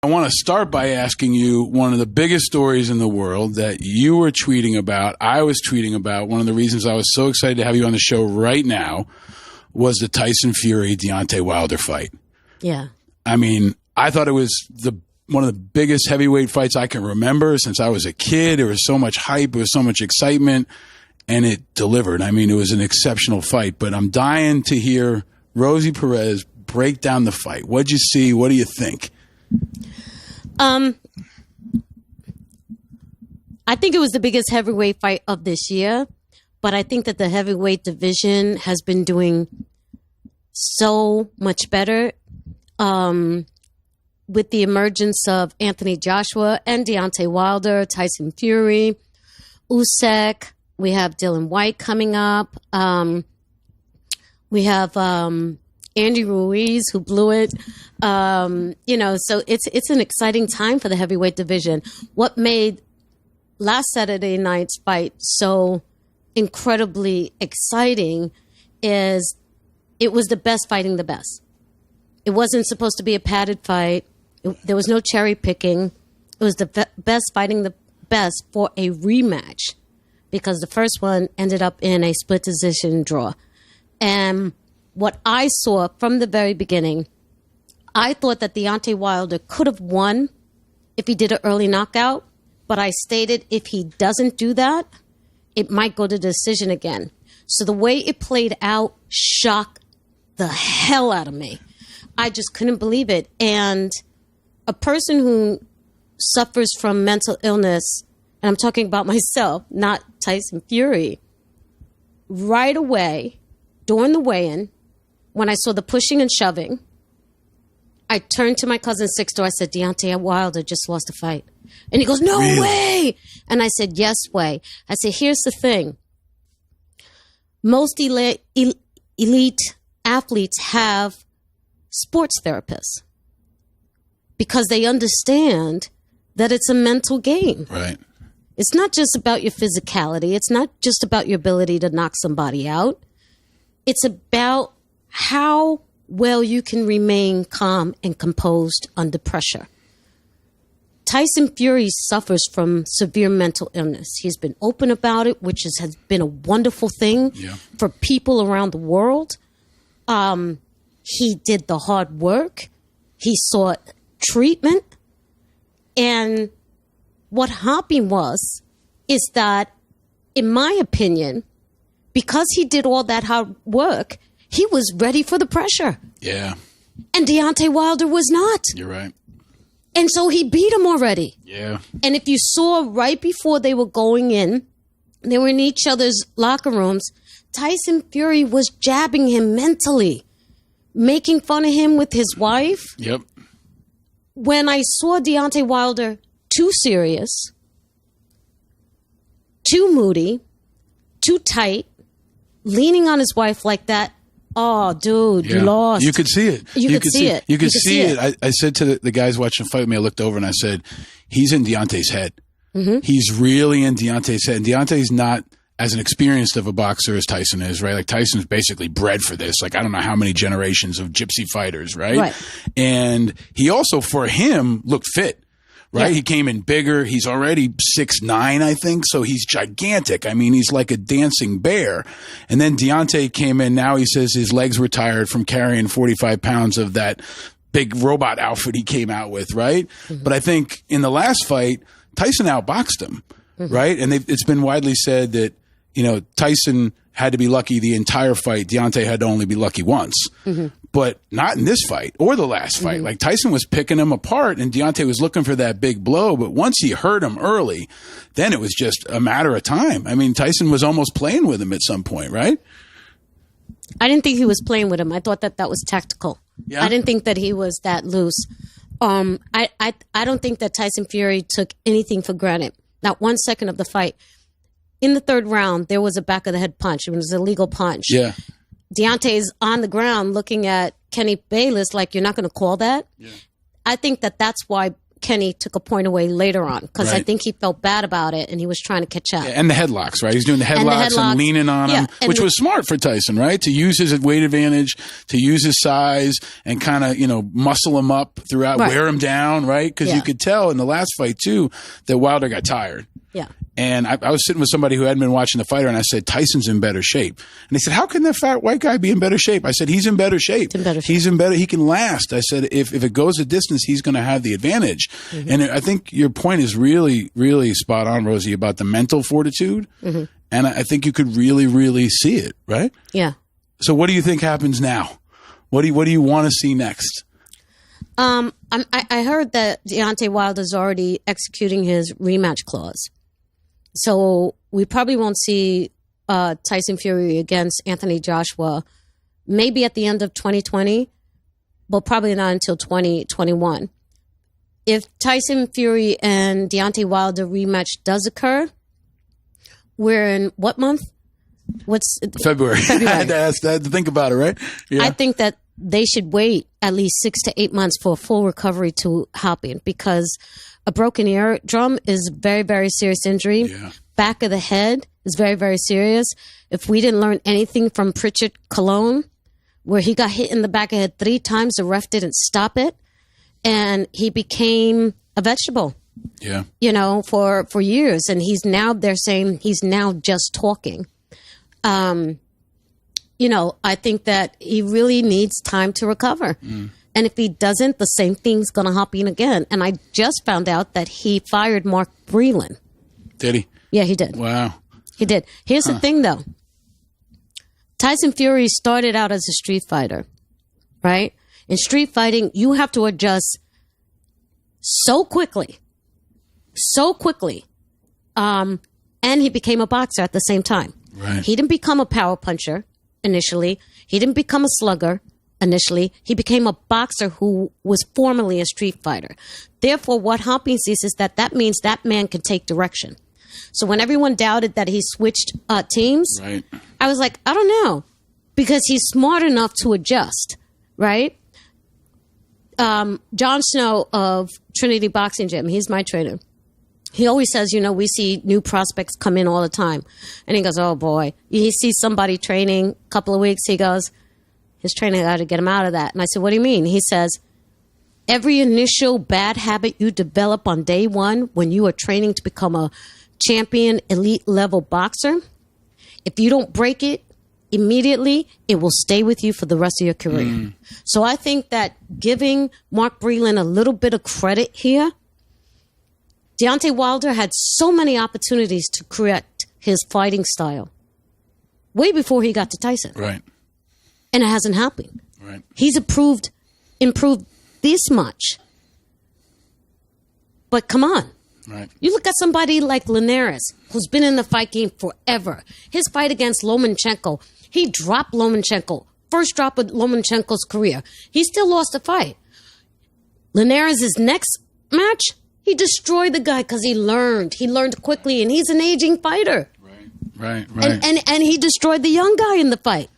I want to start by asking you one of the biggest stories in the world that you were tweeting about, I was tweeting about. One of the reasons I was so excited to have you on the show right now was the Tyson Fury-Deontay Wilder fight. Yeah. I mean, I thought it was one of the biggest heavyweight fights I can remember since I was a kid. There was so much hype. There was so much excitement, and it delivered. I mean, it was an exceptional fight, but I'm dying to hear Rosie Perez break down the fight. What'd you see? What do you think? I think it was the biggest heavyweight fight of this year, but I think that the heavyweight division has been doing so much better with the emergence of Anthony Joshua and Deontay Wilder, Tyson Fury, Usyk. We have Dylan White coming up. We have Andy Ruiz, who blew it. So it's an exciting time for the heavyweight division. What made last Saturday night's fight so incredibly exciting is it was the best fighting the best. It wasn't supposed to be a padded fight. There was no cherry picking. It was the best fighting the best for a rematch because the first one ended up in a split decision draw. And what I saw from the very beginning, I thought that Deontay Wilder could have won if he did an early knockout, but I stated if he doesn't do that, it might go to decision again. So the way it played out shocked the hell out of me. I just couldn't believe it. And a person who suffers from mental illness, and I'm talking about myself, not Tyson Fury, right away during the weigh-in, when I saw the pushing and shoving, I turned to my cousin Sixto. I said, Deontay Wilder just lost a fight. And he goes, no Really? way. And I said, yes way. I said, here's the thing. Most elite athletes have sports therapists because they understand that it's a mental game. Right. It's not just about your physicality. It's not just about your ability to knock somebody out. It's about how well you can remain calm and composed under pressure. Tyson Fury suffers from severe mental illness. He's been open about it, which has been a wonderful thing for people around the world. He did the hard work. He sought treatment. And what happened is that, in my opinion, because he did all that hard work, he was ready for the pressure. Yeah. And Deontay Wilder was not. You're right. And so he beat him already. Yeah. And if you saw right before they were going in, they were in each other's locker rooms, Tyson Fury was jabbing him mentally, making fun of him with his wife. Yep. When I saw Deontay Wilder too serious, too moody, too tight, leaning on his wife like that, oh, dude, you lost. You could see it. You could see it. You could see it. I said to the guys watching the fight with me, I looked over and I said, he's in Deontay's head. Mm-hmm. He's really in Deontay's head. And Deontay's not as an experienced of a boxer as Tyson is, right? Like Tyson's basically bred for this. Like I don't know how many generations of gypsy fighters, right? And he also, for him, looked fit. Right? Yeah. He came in bigger. He's already 6'9", I think. So he's gigantic. I mean, he's like a dancing bear. And then Deontay came in. Now he says his legs were tired from carrying 45 pounds of that big robot outfit he came out with, right? Mm-hmm. But I think in the last fight, Tyson outboxed him, right? And it's been widely said that, Tyson had to be lucky the entire fight. Deontay had to only be lucky once. Mm-hmm. But not in this fight or the last fight. Like Tyson was picking him apart and Deontay was looking for that big blow. But once he hurt him early, then it was just a matter of time. I mean, Tyson was almost playing with him at some point, right? I didn't think he was playing with him. I thought that was tactical. Yeah? I didn't think that he was that loose. I don't think that Tyson Fury took anything for granted. Not 1 second of the fight. In the third round, there was a back of the head punch. It was a legal punch. Yeah. Deontay's on the ground looking at Kenny Bayless like, you're not going to call that? Yeah. I think that that's why Kenny took a point away later on because I Right. think he felt bad about it and he was trying to catch up. And the headlocks, right? He's doing the And the headlocks and leaning on him, Yeah, which was smart for Tyson, right? To use his weight advantage, to use his size and kind of, muscle him up throughout, Right. wear him down, right? Because you could tell in the last fight, too, that Wilder got tired. Yeah. And I was sitting with somebody who hadn't been watching the fighter, and I said, Tyson's in better shape. And they said, how can that fat white guy be in better shape? I said, he's in better shape. He's in better. He can last. I said, if it goes a distance, he's going to have the advantage. Mm-hmm. And I think your point is really, really spot on, Rosie, about the mental fortitude. Mm-hmm. And I think you could really, really see it, right? Yeah. So what do you think happens now? What do you want to see next? I heard that Deontay Wilder's already executing his rematch clause. So we probably won't see Tyson Fury against Anthony Joshua maybe at the end of 2020, but probably not until 2021. If Tyson Fury and Deontay Wilder rematch does occur, we're in what month? What's February. I had to think about it, right? Yeah. I think that they should wait at least 6 to 8 months for a full recovery to happen because a broken eardrum is a very, very serious injury. Yeah. Back of the head is very, very serious. If we didn't learn anything from Pritchard Cologne, where he got hit in the back of the head 3 times, the ref didn't stop it, and he became a vegetable. Yeah. For years. And they're saying he's now just talking. I think that he really needs time to recover. Mm. And if he doesn't, the same thing's going to happen again. And I just found out that he fired Mark Breland. Did he? Yeah, he did. Wow. He did. Here's the thing, though. Tyson Fury started out as a street fighter, right? In street fighting, you have to adjust so quickly. And he became a boxer at the same time. Right. He didn't become a power puncher initially. He didn't become a slugger initially. He became a boxer who was formerly a street fighter. Therefore, what happens is that means that man can take direction. So when everyone doubted that he switched teams, right. I was like, I don't know, because he's smart enough to adjust, right? Jon Snow of Trinity Boxing Gym, he's my trainer. He always says, we see new prospects come in all the time. And he goes, oh, boy. He sees somebody training a couple of weeks. He goes, his trainer got to get him out of that. And I said, what do you mean? He says, every initial bad habit you develop on day one when you are training to become a champion elite level boxer, if you don't break it immediately, it will stay with you for the rest of your career. Mm. So I think that giving Mark Breland a little bit of credit here, Deontay Wilder had so many opportunities to correct his fighting style way before he got to Tyson. Right. And it hasn't happened. Right. He's improved this much. But come on. Right. You look at somebody like Linares, who's been in the fight game forever. His fight against Lomachenko, he dropped Lomachenko. First drop of Lomachenko's career. He still lost the fight. Linares' next match, he destroyed the guy because he learned. He learned quickly, and he's an aging fighter. Right. And he destroyed the young guy in the fight.